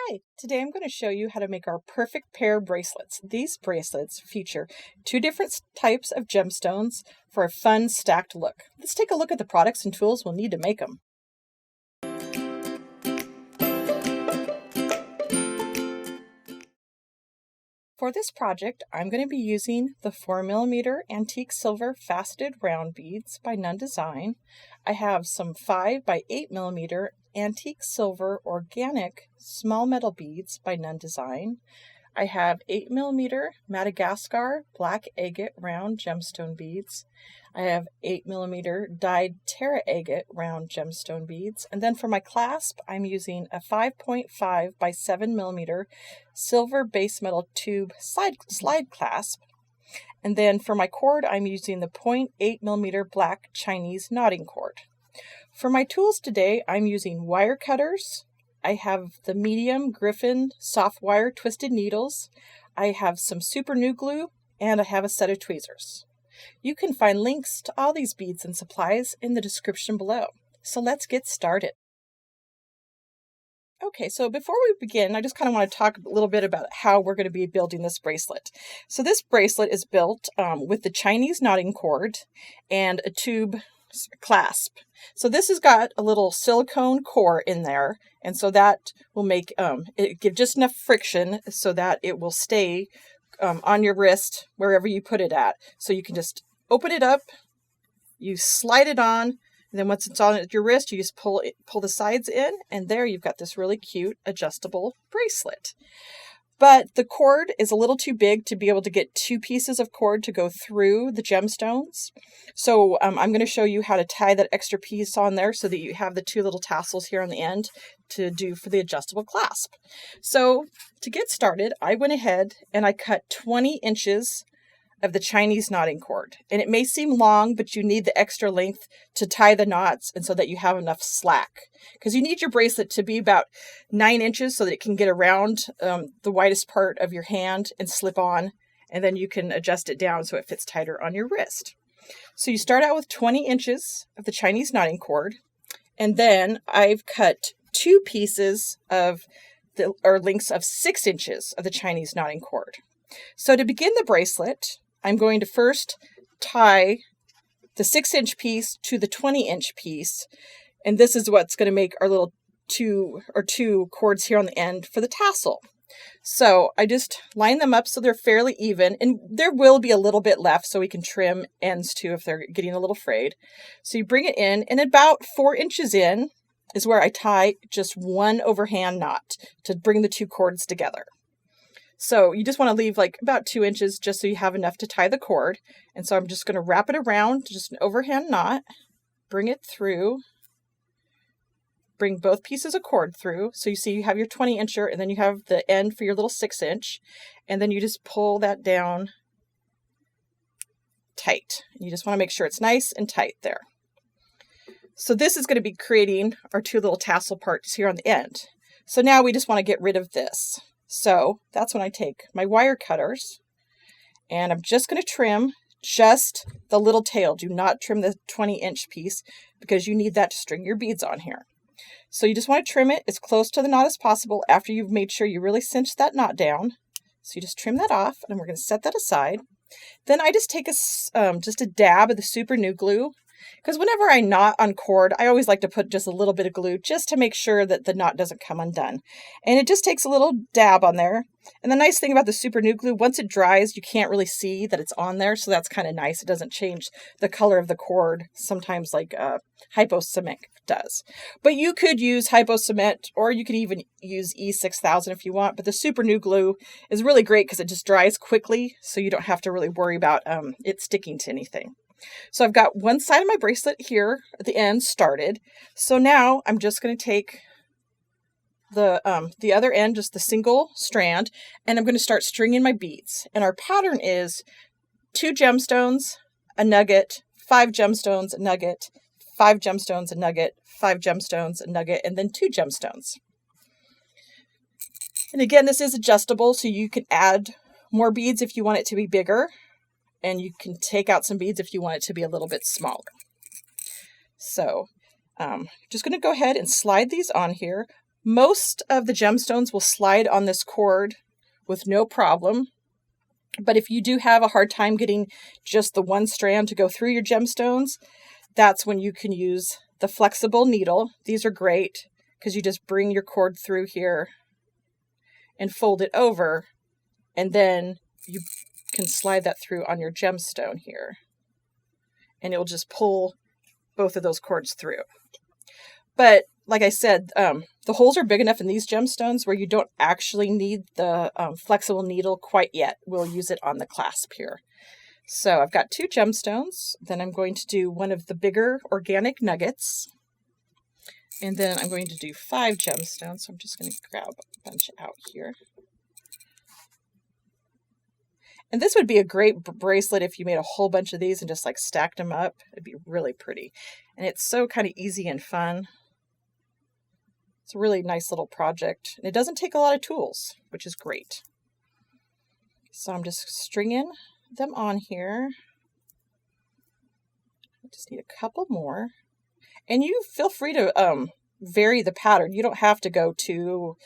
Hi, today I'm going to show you how to make our perfect pair of bracelets. These bracelets feature two different types of gemstones for a fun stacked look. Let's take a look at the products and tools we'll need to make them. For this project, I'm going to be using the 4mm antique silver faceted round beads by Nunn Design. I have some 5 by 8mm antique silver organic small metal beads by Nunn Design. I have 8mm Madagascar black agate round gemstone beads. I have 8mm dyed Terra agate round gemstone beads. And then for my clasp, I'm using a 5.5 by 7mm silver base metal tube slide clasp. And then for my cord, I'm using the 0.8mm black Chinese knotting cord. For my tools today, I'm using wire cutters. I have the medium Griffin soft wire twisted needles. I have some super glue glue, and I have a set of tweezers. You can find links to all these beads and supplies in the description below. So let's get started. Okay, so before we begin, I just kind of want to talk a little bit about how we're going to be building this bracelet. So this bracelet is built with the Chinese knotting cord and a tube clasp. So this has got a little silicone core in there, and so that will make it give just enough friction so that it will stay on your wrist wherever you put it at. So you can just open it up, you slide it on, and then once it's on your wrist, you just pull the sides in, and there you've got this really cute adjustable bracelet. But the cord is a little too big to be able to get 2 pieces of cord to go through the gemstones. So I'm going to show you how to tie that extra piece on there so that you have the 2 little tassels here on the end to do for the adjustable clasp. So to get started, I went ahead and I cut 20 inches of the Chinese knotting cord. And it may seem long, but you need the extra length to tie the knots and so that you have enough slack. Because you need your bracelet to be about 9 inches so that it can get around the widest part of your hand and slip on. And then you can adjust it down so it fits tighter on your wrist. So you start out with 20 inches of the Chinese knotting cord. And then I've cut 2 pieces of lengths of 6 inches of the Chinese knotting cord. So to begin the bracelet, I'm going to first tie the 6-inch piece to the 20-inch piece, and this is what's going to make our little two cords here on the end for the tassel. So I just line them up so they're fairly even, and there will be a little bit left so we can trim ends too if they're getting a little frayed. So you bring it in, and about 4 inches in is where I tie just one overhand knot to bring the 2 cords together. So you just want to leave like about 2 inches just so you have enough to tie the cord. And so I'm just going to wrap it around, just an overhand knot, bring it through, bring both pieces of cord through. So you see you have your 20-incher and then you have the end for your little 6-inch. And then you just pull that down tight. You just want to make sure it's nice and tight there. So this is going to be creating our 2 little tassel parts here on the end. So now we just want to get rid of this. So that's when I take my wire cutters and I'm just going to trim just the little tail. Do not trim the 20-inch piece because you need that to string your beads on here. So you just want to trim it as close to the knot as possible after you've made sure you really cinch that knot down. So you just trim that off and we're going to set that aside. Then I just take just a dab of the super glue. Because whenever I knot on cord, I always like to put just a little bit of glue just to make sure that the knot doesn't come undone. And it just takes a little dab on there. And the nice thing about the super glue, once it dries, you can't really see that it's on there. So that's kind of nice. It doesn't change the color of the cord, sometimes like hypo cement does. But you could use hypo cement, or you could even use E6000 if you want. But the super glue is really great because it just dries quickly. So you don't have to really worry about it sticking to anything. So I've got one side of my bracelet here at the end started. So now I'm just going to take the other end, just the single strand, and I'm going to start stringing my beads. And our pattern is 2 gemstones, a nugget, 5 gemstones, a nugget, 5 gemstones, a nugget, 5 gemstones, a nugget, and then 2 gemstones. And again, this is adjustable, so you can add more beads if you want it to be bigger. And you can take out some beads if you want it to be a little bit smaller. So just going to go ahead and slide these on here. Most of the gemstones will slide on this cord with no problem. But if you do have a hard time getting just the one strand to go through your gemstones, that's when you can use the flexible needle. These are great because you just bring your cord through here and fold it over, and then you can slide that through on your gemstone here. And it will just pull both of those cords through. But like I said, the holes are big enough in these gemstones where you don't actually need the flexible needle quite yet. We'll use it on the clasp here. So I've got 2 gemstones. Then I'm going to do one of the bigger organic nuggets. And then I'm going to do 5 gemstones. So I'm just going to grab a bunch out here. And this would be a great bracelet if you made a whole bunch of these and just like stacked them up. It'd be really pretty. And it's so kind of easy and fun. It's a really nice little project. And it doesn't take a lot of tools, which is great. So I'm just stringing them on here. I just need a couple more. And you feel free to vary the pattern. You don't have to go to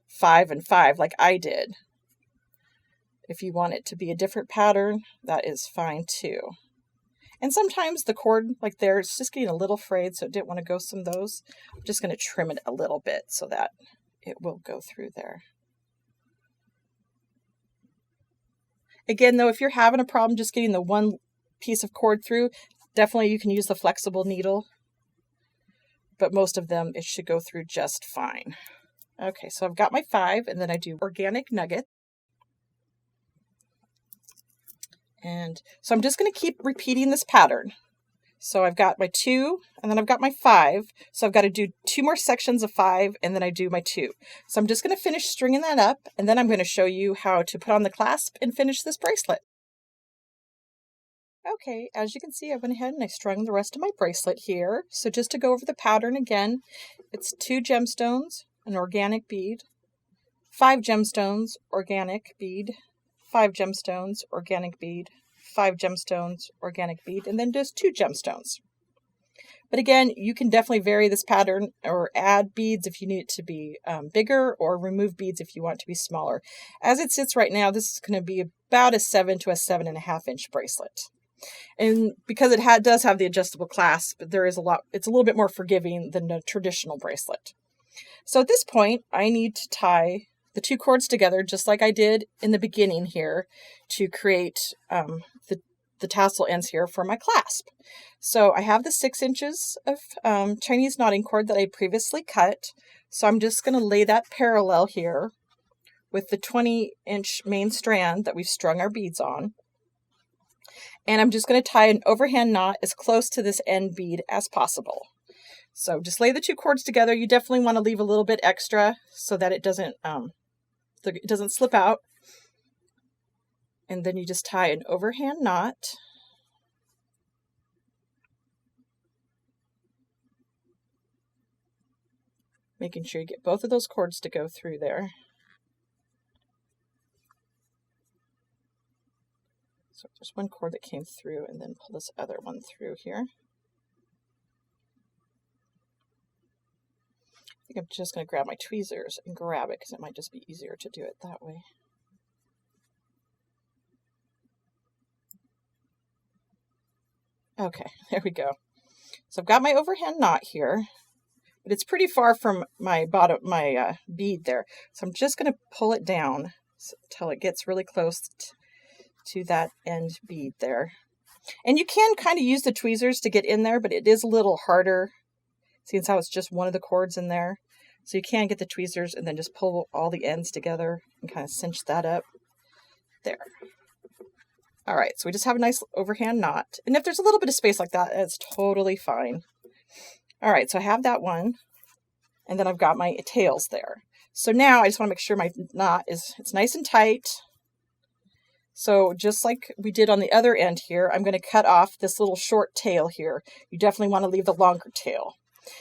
5 and 5 like I did. If you want it to be a different pattern, that is fine too. And sometimes the cord, like there, it's just getting a little frayed, so I didn't want to go some of those. I'm just going to trim it a little bit so that it will go through there. Again, though, if you're having a problem just getting the one piece of cord through, definitely you can use the flexible needle. But most of them, it should go through just fine. Okay, so I've got my 5, and then I do organic nugget. And so I'm just going to keep repeating this pattern. So I've got my 2, and then I've got my 5. So I've got to do 2 more sections of 5, and then I do my 2. So I'm just going to finish stringing that up, and then I'm going to show you how to put on the clasp and finish this bracelet. Okay, as you can see, I went ahead and I strung the rest of my bracelet here. So just to go over the pattern again, it's 2 gemstones, an organic bead, 5 gemstones, organic bead, 5 gemstones, organic bead, 5 gemstones, organic bead, and then just 2 gemstones. But again, you can definitely vary this pattern or add beads if you need it to be bigger, or remove beads if you want it to be smaller. As it sits right now, this is going to be about a 7 to a 7.5 inch bracelet. And because it does have the adjustable clasp, it's a little bit more forgiving than a traditional bracelet. So at this point, I need to tie the 2 cords together, just like I did in the beginning here, to create the tassel ends here for my clasp. So I have the 6 inches of Chinese knotting cord that I previously cut. So I'm just going to lay that parallel here with the 20-inch main strand that we've strung our beads on. And I'm just going to tie an overhand knot as close to this end bead as possible. So just lay the 2 cords together. You definitely want to leave a little bit extra so that it doesn't slip out. And then you just tie an overhand knot. Making sure you get both of those cords to go through there. So there's one cord that came through, and then pull this other one through here. I think I'm just going to grab my tweezers and grab it because it might just be easier to do it that way. Okay, there we go. So I've got my overhand knot here, but it's pretty far from my bead there. So I'm just going to pull it down until it gets really close to that end bead there. And you can kind of use the tweezers to get in there, but it is a little harder, seeing how it's just one of the cords in there. So you can get the tweezers and then just pull all the ends together and kind of cinch that up there. All right, so we just have a nice overhand knot. And if there's a little bit of space like that, it's totally fine. All right, so I have that one. And then I've got my tails there. So now I just want to make sure my knot it's nice and tight. So just like we did on the other end here, I'm going to cut off this little short tail here. You definitely want to leave the longer tail.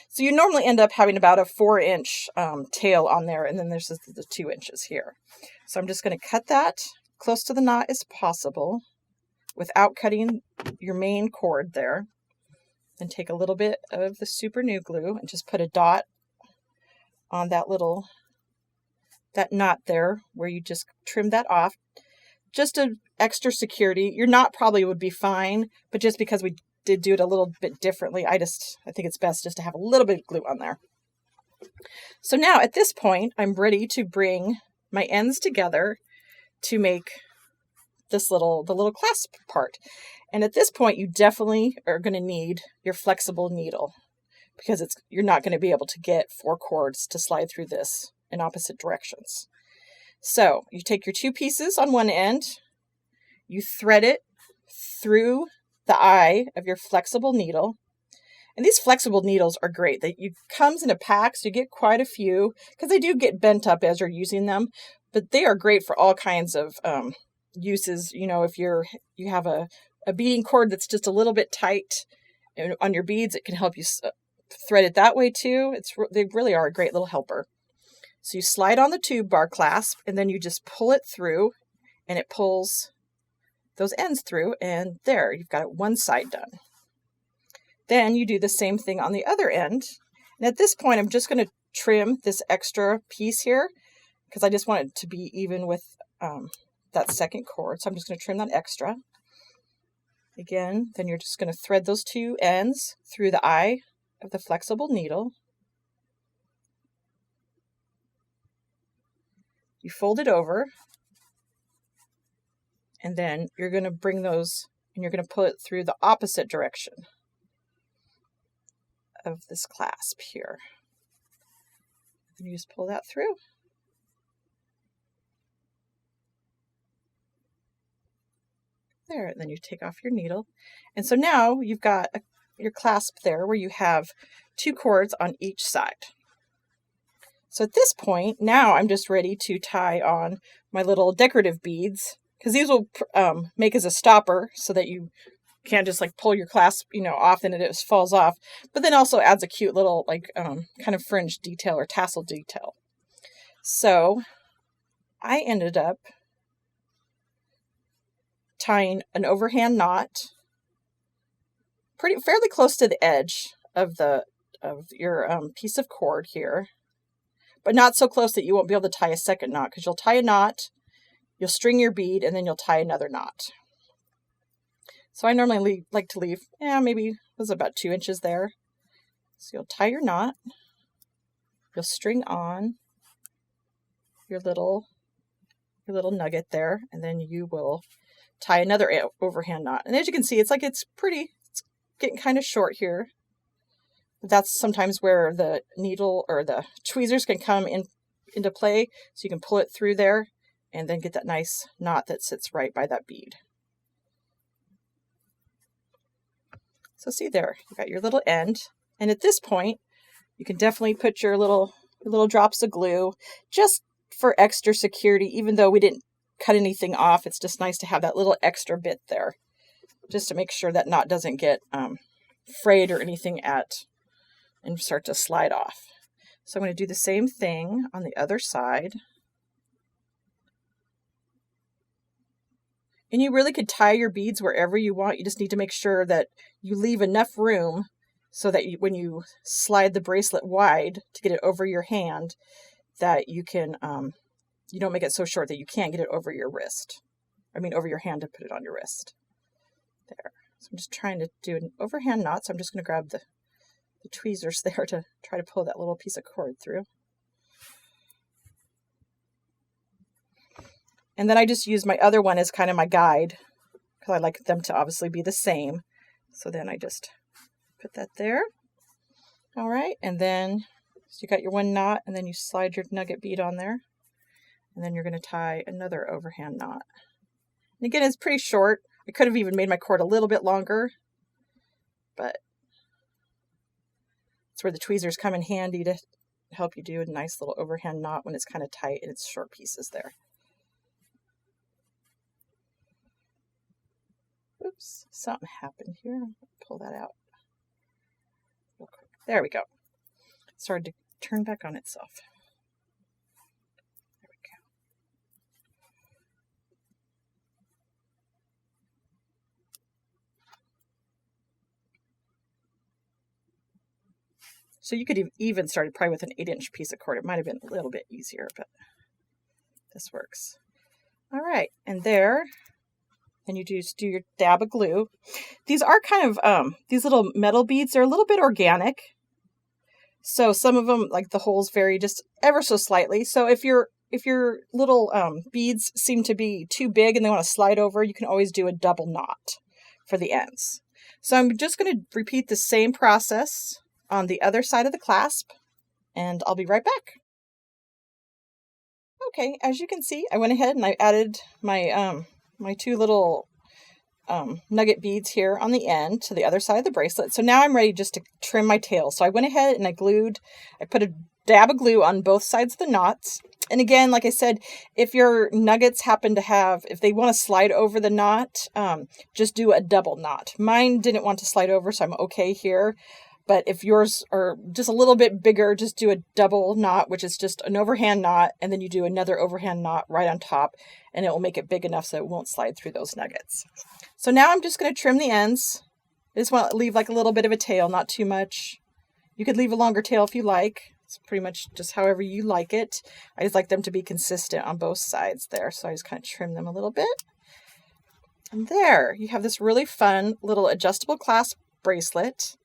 So you normally end up having about a 4-inch tail on there, and then there's the 2 inches here. So I'm just going to cut that close to the knot as possible without cutting your main cord there. Then take a little bit of the super glue and just put a dot on that knot there where you just trim that off. Just a extra security. Your knot probably would be fine, but just because we did do it a little bit differently, I think it's best just to have a little bit of glue on there. So now at this point, I'm ready to bring my ends together to make the little clasp part. And at this point, you definitely are going to need your flexible needle, because you're not going to be able to get 4 cords to slide through this in opposite directions. So you take your 2 pieces on one end, you thread it through the eye of your flexible needle. And these flexible needles are great. Comes in a pack, so you get quite a few, because they do get bent up as you're using them. But they are great for all kinds of uses. You know, if you have a beading cord that's just a little bit tight on your beads, it can help you thread it that way too. They really are a great little helper. So you slide on the tube bar clasp, and then you just pull it through, and it pulls those ends through, and there, you've got it one side done. Then you do the same thing on the other end. And at this point, I'm just going to trim this extra piece here, because I just want it to be even with that second cord. So I'm just going to trim that extra. Again, then you're just going to thread those 2 ends through the eye of the flexible needle. You fold it over, and then you're going to bring those, and you're going to pull it through the opposite direction of this clasp here. And you just pull that through. There, and then you take off your needle. And so now you've got your clasp there where you have 2 cords on each side. So at this point, now I'm just ready to tie on my little decorative beads, because these will make as a stopper so that you can't just like pull your clasp, off and it just falls off, but then also adds a cute little kind of fringe detail or tassel detail. So I ended up tying an overhand knot fairly close to the edge of your piece of cord here, but not so close that you won't be able to tie a second knot, because you'll tie a knot, you'll string your bead, and then you'll tie another knot. So I normally like to leave, maybe it was about 2 inches there. So you'll tie your knot, you'll string on your little nugget there, and then you will tie another overhand knot. And as you can see, it's getting kind of short here. That's sometimes where the needle or the tweezers can come into play, so you can pull it through there and then get that nice knot that sits right by that bead. So see there, you got your little end, and at this point you can definitely put your little drops of glue just for extra security. Even though we didn't cut anything off, it's just nice to have that little extra bit there, just to make sure that knot doesn't get frayed or anything and start to slide off. So I'm going to do the same thing on the other side. And you really could tie your beads wherever you want. You just need to make sure that you leave enough room so that when you slide the bracelet wide to get it over your hand, that you can, you don't make it so short that you can't get it over your wrist. Over your hand to put it on your wrist. There. So I'm just trying to do an overhand knot, so I'm just going to grab the tweezers there to try to pull that little piece of cord through. And then I just use my other one as kind of my guide, because I like them to obviously be the same. So then I just put that there. All right, and then so you got your one knot, and then you slide your nugget bead on there. And then you're going to tie another overhand knot. And again, it's pretty short. I could have even made my cord a little bit longer, but that's where the tweezers come in handy to help you do a nice little overhand knot when it's kind of tight and it's short pieces there. Oops, something happened here. Pull that out real quick. There we go. It started to turn back on itself. There we go. So you could have even started probably with an 8-inch piece of cord. It might have been a little bit easier, but this works. All right, and there, then you just do your dab of glue. These are kind of, these little metal beads, they're a little bit organic. So some of them, like the holes vary just ever so slightly. So if your little beads seem to be too big and they want to slide over, you can always do a double knot for the ends. So I'm just going to repeat the same process on the other side of the clasp, and I'll be right back. Okay, as you can see, I went ahead and I added my my 2 little nugget beads here on the end to the other side of the bracelet. So now I'm ready just to trim my tail. So I went ahead and I put a dab of glue on both sides of the knots. And again, like I said, if your nuggets happen to have, if they want to slide over the knot, just do a double knot. Mine didn't want to slide over, so I'm okay here. But if yours are just a little bit bigger, just do a double knot, which is just an overhand knot, and then you do another overhand knot right on top, and it will make it big enough so it won't slide through those nuggets. So now I'm just going to trim the ends. I just want to leave like a little bit of a tail, not too much. You could leave a longer tail if you like. It's pretty much just however you like it. I just like them to be consistent on both sides there, so I just kind of trim them a little bit. And there, you have this really fun little adjustable clasp bracelet.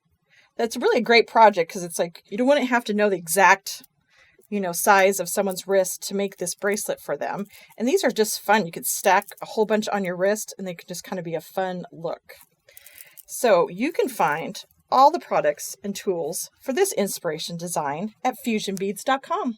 That's really a great project because it's like you wouldn't have to know the exact, size of someone's wrist to make this bracelet for them. And these are just fun. You could stack a whole bunch on your wrist and they could just kind of be a fun look. So you can find all the products and tools for this inspiration design at fusionbeads.com.